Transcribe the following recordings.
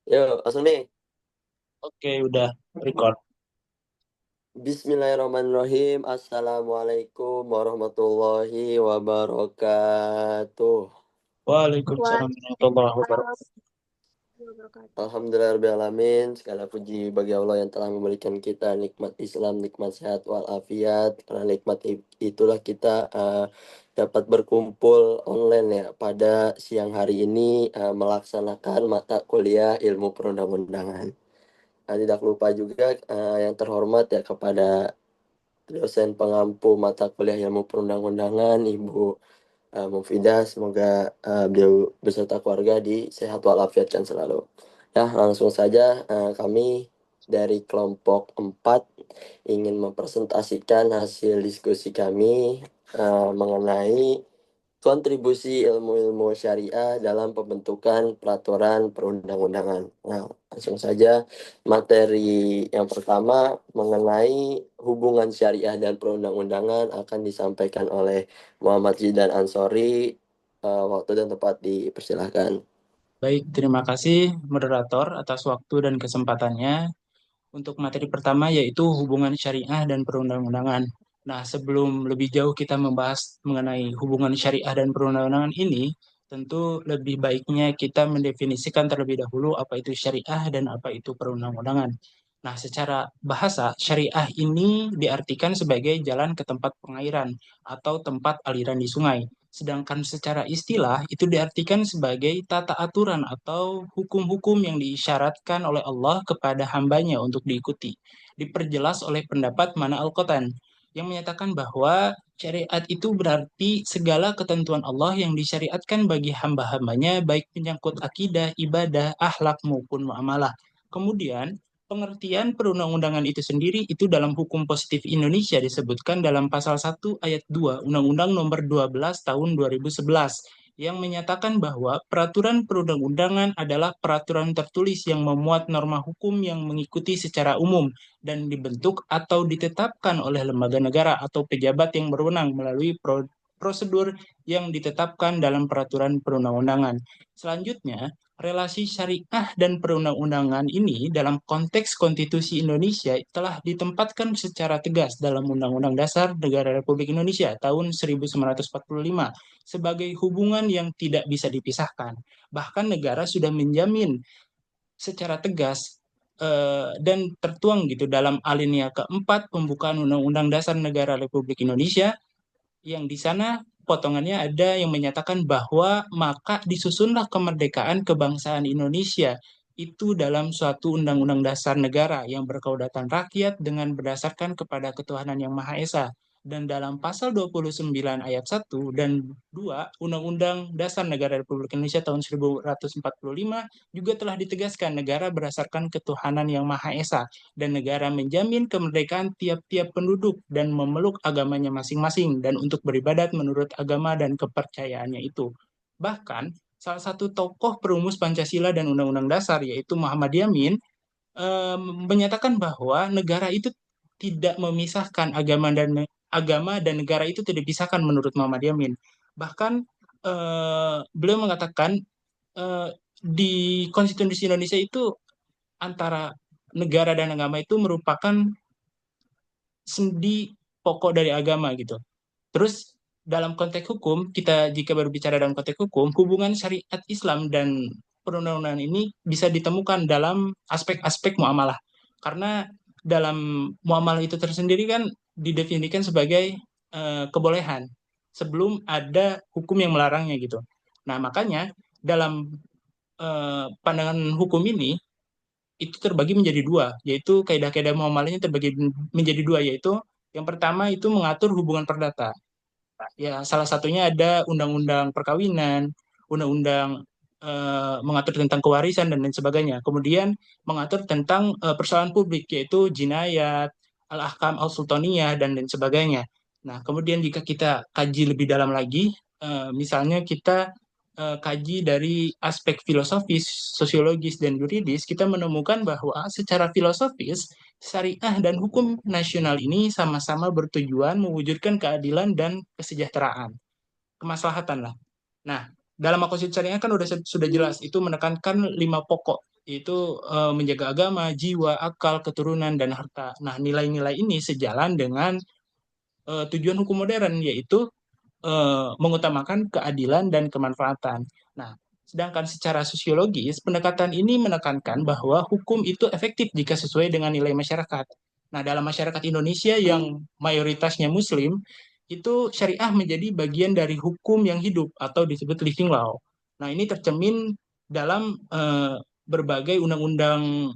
Yuk, langsung nih. Oke, udah record. Bismillahirrahmanirrahim. Assalamualaikum warahmatullahi wabarakatuh. Waalaikumsalam warahmatullahi wabarakatuh. Waalaikumsalam wabarakatuh. Alhamdulillahirrahmanirrahim. Segala puji bagi Allah yang telah memberikan kita nikmat Islam, nikmat sehat walafiat. Karena nikmat itulah kita dapat berkumpul online ya pada siang hari ini melaksanakan mata kuliah ilmu perundang-undangan. Nah, tidak lupa juga yang terhormat ya kepada dosen pengampu mata kuliah ilmu perundang-undangan Ibu Mufidah. Semoga beliau beserta keluarga di sehat walafiat selalu. Ya, langsung saja kami dari kelompok 4 ingin mempresentasikan hasil diskusi kami mengenai kontribusi ilmu-ilmu syariah dalam pembentukan peraturan perundang-undangan. Nah, langsung saja materi yang pertama mengenai hubungan syariah dan perundang-undangan akan disampaikan oleh Muhammad Zidan Ansori. Waktu dan tempat dipersilahkan. Baik, terima kasih moderator atas waktu dan kesempatannya. Untuk materi pertama yaitu hubungan syariah dan perundang-undangan. Nah, sebelum lebih jauh kita membahas mengenai hubungan syariah dan perundang-undangan ini, tentu lebih baiknya kita mendefinisikan terlebih dahulu apa itu syariah dan apa itu perundang-undangan. Nah, secara bahasa, syariah ini diartikan sebagai jalan ke tempat pengairan atau tempat aliran di sungai. Sedangkan secara istilah itu diartikan sebagai tata aturan atau hukum-hukum yang diisyaratkan oleh Allah kepada hambanya untuk diikuti. Diperjelas oleh pendapat Mana Al-Qatan yang menyatakan bahwa syariat itu berarti segala ketentuan Allah yang disyariatkan bagi hamba-hambanya baik menyangkut akidah, ibadah, akhlak maupun muamalah. Kemudian pengertian perundang-undangan itu sendiri itu dalam hukum positif Indonesia disebutkan dalam pasal 1 ayat 2 Undang-Undang Nomor 12 Tahun 2011 yang menyatakan bahwa peraturan perundang-undangan adalah peraturan tertulis yang memuat norma hukum yang mengikuti secara umum dan dibentuk atau ditetapkan oleh lembaga negara atau pejabat yang berwenang melalui prosedur yang ditetapkan dalam peraturan perundang-undangan. Selanjutnya, relasi syariah dan perundang-undangan ini dalam konteks konstitusi Indonesia telah ditempatkan secara tegas dalam Undang-Undang Dasar Negara Republik Indonesia tahun 1945 sebagai hubungan yang tidak bisa dipisahkan. Bahkan negara sudah menjamin secara tegas dan tertuang gitu dalam alinea keempat pembukaan Undang-Undang Dasar Negara Republik Indonesia yang di sana potongannya ada yang menyatakan bahwa maka disusunlah kemerdekaan kebangsaan Indonesia itu dalam suatu undang-undang dasar negara yang berkedaulatan rakyat dengan berdasarkan kepada ketuhanan yang Maha Esa. Dan dalam pasal 29 ayat 1 dan 2 Undang-Undang Dasar Negara Republik Indonesia tahun 1945 juga telah ditegaskan negara berdasarkan ketuhanan yang Maha Esa dan negara menjamin kemerdekaan tiap-tiap penduduk dan memeluk agamanya masing-masing dan untuk beribadat menurut agama dan kepercayaannya itu. Bahkan, salah satu tokoh perumus Pancasila dan Undang-Undang Dasar, yaitu Muhammad Yamin, menyatakan bahwa negara itu tidak memisahkan agama dan negara itu tidak dipisahkan menurut Muhammad Yamin. Bahkan beliau mengatakan eh, di konstitusi Indonesia itu antara negara dan agama itu merupakan sendi pokok dari agama gitu. Terus dalam konteks hukum, kita jika berbicara dalam konteks hukum, hubungan syariat Islam dan perundang-undangan ini bisa ditemukan dalam aspek-aspek muamalah. Karena dalam muamalah itu tersendiri kan didefinisikan sebagai kebolehan sebelum ada hukum yang melarangnya gitu. Nah, makanya dalam pandangan hukum ini itu terbagi menjadi dua, yaitu kaidah-kaidah muamalahnya terbagi menjadi dua, yaitu yang pertama itu mengatur hubungan perdata. Ya, salah satunya ada undang-undang perkawinan, undang-undang mengatur tentang kewarisan dan lain sebagainya. Kemudian mengatur tentang persoalan publik yaitu jinayat, al-ahkam al-sultaniyah dan lain sebagainya. Nah, kemudian jika kita kaji lebih dalam lagi, misalnya kita kaji dari aspek filosofis, sosiologis, dan yuridis, kita menemukan bahwa secara filosofis, syariah dan hukum nasional ini sama-sama bertujuan mewujudkan keadilan dan kesejahteraan, kemaslahatan lah. Nah, dalam konstitusi syariah kan sudah jelas itu menekankan lima pokok. yaitu menjaga agama, jiwa, akal, keturunan, dan harta. Nah, nilai-nilai ini sejalan dengan tujuan hukum modern, yaitu mengutamakan keadilan dan kemanfaatan. Nah, sedangkan secara sosiologis, pendekatan ini menekankan bahwa hukum itu efektif jika sesuai dengan nilai masyarakat. Nah, dalam masyarakat Indonesia yang mayoritasnya Muslim, itu syariah menjadi bagian dari hukum yang hidup atau disebut living law. Nah, ini tercermin dalam berbagai undang-undang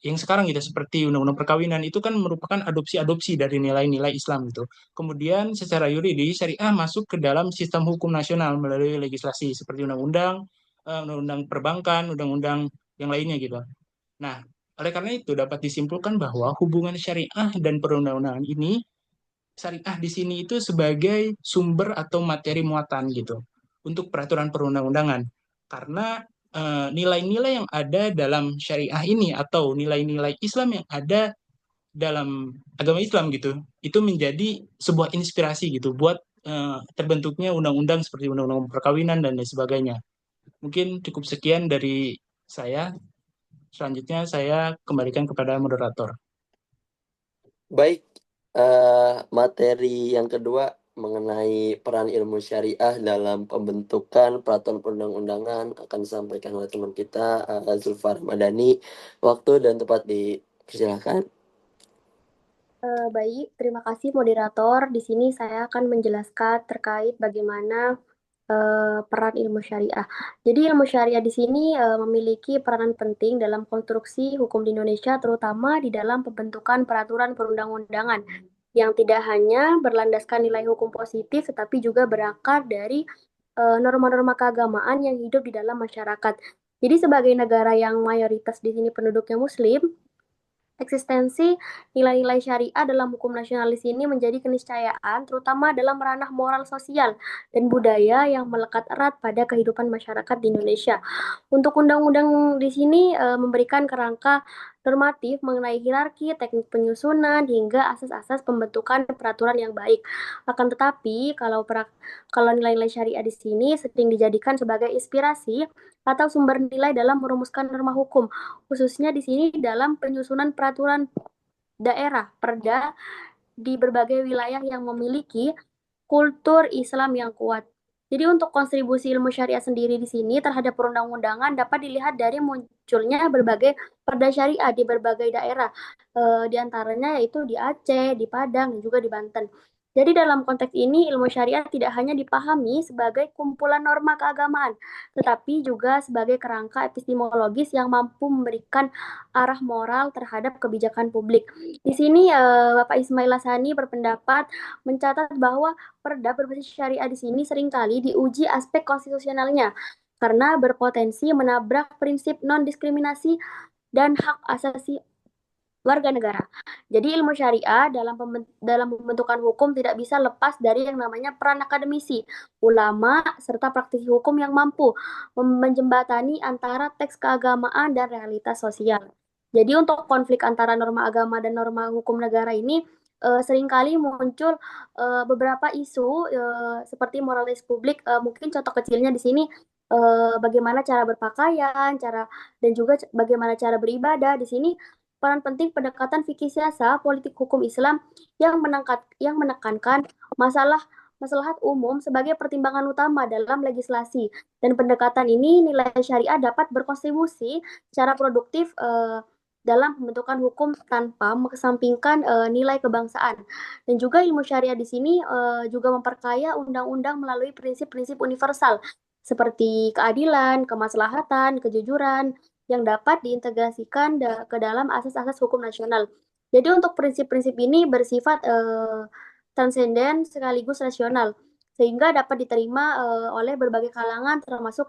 yang sekarang gitu, seperti undang-undang perkawinan, itu kan merupakan adopsi-adopsi dari nilai-nilai Islam gitu. Kemudian secara yuridis syariah masuk ke dalam sistem hukum nasional melalui legislasi seperti undang-undang, undang-undang perbankan, undang-undang yang lainnya gitu. Nah, oleh karena itu dapat disimpulkan bahwa hubungan syariah dan perundang-undangan ini, syariah di sini itu sebagai sumber atau materi muatan gitu untuk peraturan perundang-undangan. Karena nilai-nilai yang ada dalam syariah ini atau nilai-nilai Islam yang ada dalam agama Islam gitu, itu menjadi sebuah inspirasi gitu buat terbentuknya undang-undang seperti undang-undang perkawinan dan lain sebagainya. Mungkin cukup sekian dari saya. Selanjutnya saya kembalikan kepada moderator. Baik, materi yang kedua mengenai peran ilmu syariah dalam pembentukan peraturan perundang-undangan akan disampaikan oleh teman kita Zulfar Madani. Waktu dan tempat dipersilakan. Baik, terima kasih moderator. Di sini saya akan menjelaskan terkait bagaimana peran ilmu syariah. Jadi ilmu syariah di sini memiliki peranan penting dalam konstruksi hukum di Indonesia, terutama di dalam pembentukan peraturan perundang-undangan yang tidak hanya berlandaskan nilai hukum positif, tetapi juga berakar dari norma-norma keagamaan yang hidup di dalam masyarakat. Jadi sebagai negara yang mayoritas di sini penduduknya Muslim, eksistensi nilai-nilai syariah dalam hukum nasionalis ini menjadi keniscayaan, terutama dalam ranah moral sosial dan budaya yang melekat erat pada kehidupan masyarakat di Indonesia. Untuk undang-undang di sini memberikan kerangka normatif mengenai hierarki, teknik penyusunan, hingga asas-asas pembentukan peraturan yang baik. Akan tetapi, kalau nilai-nilai syariah di sini sering dijadikan sebagai inspirasi atau sumber nilai dalam merumuskan norma hukum, khususnya di sini dalam penyusunan peraturan daerah perda di berbagai wilayah yang memiliki kultur Islam yang kuat. Jadi untuk kontribusi ilmu syariah sendiri di sini terhadap perundang-undangan dapat dilihat dari munculnya berbagai perda syariah di berbagai daerah, di antaranya yaitu di Aceh, di Padang, dan juga di Banten. Jadi dalam konteks ini ilmu syariah tidak hanya dipahami sebagai kumpulan norma keagamaan, tetapi juga sebagai kerangka epistemologis yang mampu memberikan arah moral terhadap kebijakan publik. Di sini Bapak Ismail Hassani berpendapat mencatat bahwa perda berbasis syariah di sini seringkali diuji aspek konstitusionalnya karena berpotensi menabrak prinsip non-diskriminasi dan hak asasi warga negara. Jadi ilmu syariah dalam pembentukan hukum tidak bisa lepas dari yang namanya peran akademisi, ulama, serta praktisi hukum yang mampu menjembatani antara teks keagamaan dan realitas sosial. Jadi untuk konflik antara norma agama dan norma hukum negara ini seringkali muncul beberapa isu seperti moralis publik. Mungkin contoh kecilnya di sini bagaimana cara berpakaian, dan juga bagaimana cara beribadah. Di sini peran penting pendekatan fikih siasa politik hukum Islam yang menekankan masalah maslahat umum sebagai pertimbangan utama dalam legislasi. Dan pendekatan ini nilai syariah dapat berkontribusi secara produktif dalam pembentukan hukum tanpa mengesampingkan nilai kebangsaan. Dan juga ilmu syariah di sini juga memperkaya undang-undang melalui prinsip-prinsip universal seperti keadilan, kemaslahatan, kejujuran, yang dapat diintegrasikan ke dalam asas-asas hukum nasional. Jadi untuk prinsip-prinsip ini bersifat transenden sekaligus rasional, sehingga dapat diterima oleh berbagai kalangan, termasuk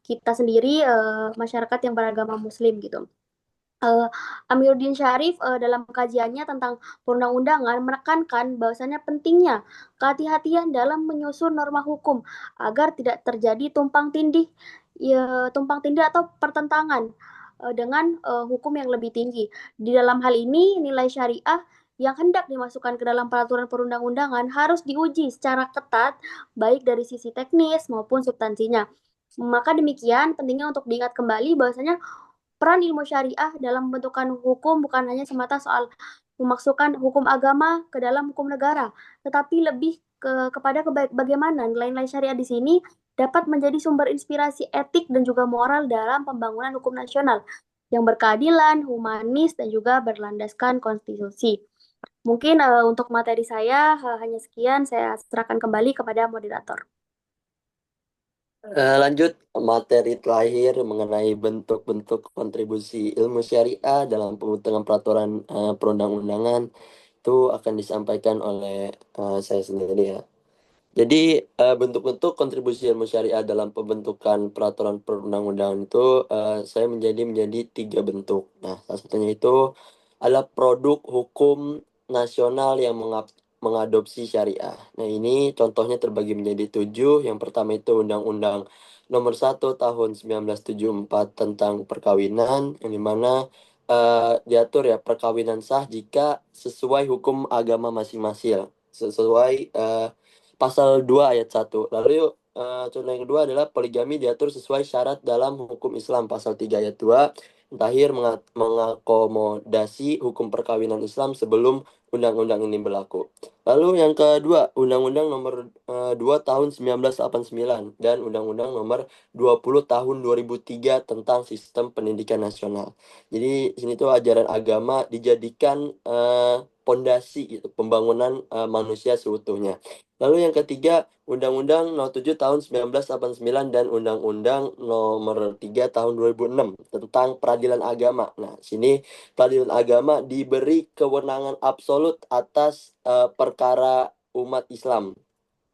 kita sendiri, masyarakat yang beragama Muslim gitu. Amiruddin Syarif dalam kajiannya tentang perundang-undangan menekankan bahwasanya pentingnya kehati-hatian dalam menyusun norma hukum agar tidak terjadi tumpang tindih atau pertentangan dengan hukum yang lebih tinggi. Di dalam hal ini nilai syariah yang hendak dimasukkan ke dalam peraturan perundang-undangan harus diuji secara ketat baik dari sisi teknis maupun substansinya. Maka demikian pentingnya untuk diingat kembali bahwasanya peran ilmu syariah dalam pembentukan hukum bukan hanya semata soal memasukkan hukum agama ke dalam hukum negara, tetapi lebih kepada bagaimana nilai-nilai syariah di sini dapat menjadi sumber inspirasi etik dan juga moral dalam pembangunan hukum nasional yang berkeadilan, humanis, dan juga berlandaskan konstitusi. Mungkin untuk materi saya hanya sekian, saya serahkan kembali kepada moderator. Lanjut materi terakhir mengenai bentuk-bentuk kontribusi ilmu syariah dalam pembentukan peraturan perundang-undangan itu akan disampaikan oleh saya sendiri ya. Jadi bentuk-bentuk kontribusi ilmu syariah dalam pembentukan peraturan perundang-undangan itu saya menjadi tiga bentuk. Nah, salah satunya itu adalah produk hukum nasional yang mengadopsi syariah. Nah, ini contohnya terbagi menjadi tujuh. Yang pertama itu Undang-Undang Nomor 1 Tahun 1974 tentang perkawinan, yang dimana diatur ya perkawinan sah jika sesuai hukum agama masing-masing, sesuai Pasal 2 ayat 1. Lalu contoh yang kedua adalah poligami diatur sesuai syarat dalam hukum Islam pasal 3 ayat 2. Yang terakhir mengakomodasi hukum perkawinan Islam sebelum undang-undang ini berlaku. Lalu yang kedua, Undang-Undang Nomor 2 Tahun 1989 dan Undang-Undang Nomor 20 Tahun 2003 tentang Sistem Pendidikan Nasional. Jadi sini tuh ajaran agama dijadikan pondasi gitu, pembangunan manusia seutuhnya. Lalu yang ketiga, Undang-Undang Nomor 7 Tahun 1989 dan Undang-Undang Nomor 3 Tahun 2006 tentang peradilan agama. Nah, sini peradilan agama diberi kewenangan absolut atas perkara umat Islam.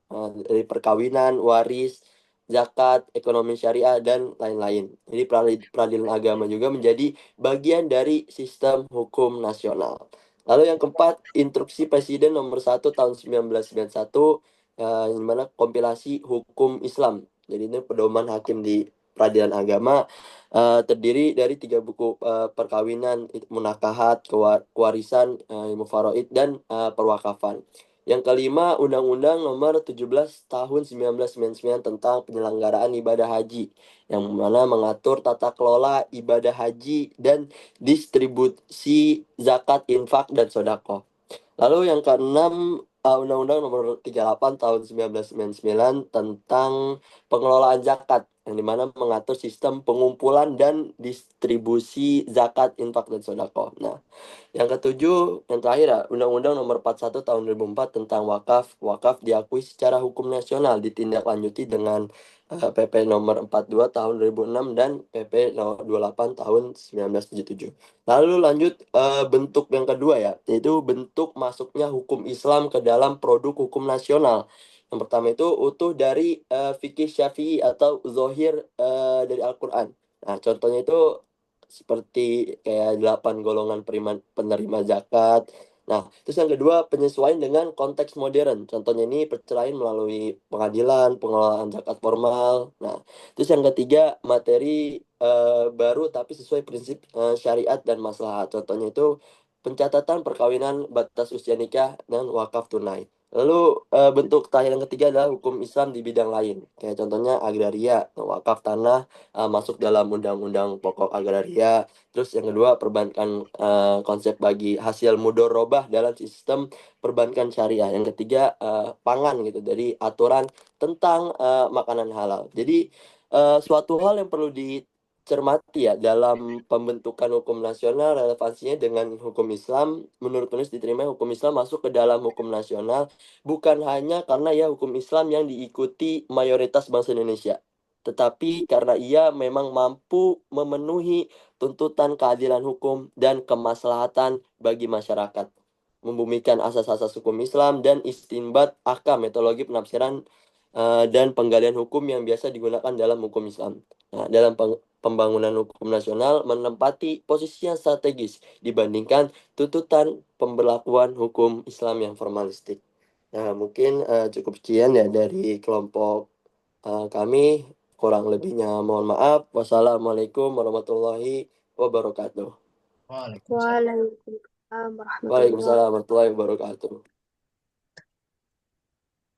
Dari perkawinan, waris, zakat, ekonomi syariah, dan lain-lain. Jadi peradilan agama juga menjadi bagian dari sistem hukum nasional. Lalu yang keempat, Instruksi Presiden Nomor 1 Tahun 1991, yang mana kompilasi hukum Islam. Jadi ini pedoman hakim di peradilan agama, terdiri dari tiga buku perkawinan, munakahat, kewarisan, ilmu faraid, dan perwakafan. Yang kelima, Undang-Undang Nomor 17 Tahun 1999 tentang penyelenggaraan ibadah haji, yang mana mengatur tata kelola ibadah haji dan distribusi zakat, infak, dan sodako. Lalu yang keenam, Undang-Undang Nomor 38 Tahun 1999 tentang pengelolaan zakat, yang dimana mengatur sistem pengumpulan dan distribusi zakat, infak, dan sodako. Nah, yang ketujuh, yang terakhir ya, Undang-Undang Nomor 41 Tahun 2004 tentang wakaf. Wakaf diakui secara hukum nasional, ditindaklanjuti dengan PP Nomor 42 Tahun 2006 dan PP Nomor 28 Tahun 1977. Lalu lanjut bentuk yang kedua ya, yaitu bentuk masuknya hukum Islam ke dalam produk hukum nasional. Yang pertama itu utuh dari fikih Syafi'i atau zohir dari Al-Quran. Nah, contohnya itu seperti kayak 8 golongan penerima zakat. Nah, terus yang kedua penyesuaian dengan konteks modern. Contohnya ini perceraian melalui pengadilan, pengelolaan zakat formal. Nah, terus yang ketiga materi baru tapi sesuai prinsip syariat dan maslahat. Contohnya itu pencatatan perkawinan, batas usia nikah, dan wakaf tunai. Lalu bentuk terakhir yang ketiga adalah hukum Islam di bidang lain. Kayak contohnya agraria, wakaf tanah, masuk dalam undang-undang pokok agraria. Terus yang kedua perbankan, konsep bagi hasil mudorobah dalam sistem perbankan syariah. Yang ketiga pangan gitu, dari aturan tentang makanan halal. Jadi suatu hal yang perlu dicermati ya dalam pembentukan hukum nasional, relevansinya dengan hukum Islam. Menurut penulis diterima hukum Islam masuk ke dalam hukum nasional bukan hanya karena ya hukum Islam yang diikuti mayoritas bangsa Indonesia, tetapi karena ia memang mampu memenuhi tuntutan keadilan hukum dan kemaslahatan bagi masyarakat, membumikan asas-asas hukum Islam dan istinbat ahkam, metodologi penafsiran dan penggalian hukum yang biasa digunakan dalam hukum Islam. Nah, dalam pembangunan hukum nasional menempati posisi yang strategis dibandingkan tuntutan pemberlakuan hukum Islam yang formalistik. Nah, mungkin cukup sekian ya dari kelompok kami. Kurang lebihnya mohon maaf. Wassalamualaikum warahmatullahi wabarakatuh. Waalaikumsalam. Waalaikumsalam warahmatullahi Waalaikumsalam warahmatullahi wabarakatuh.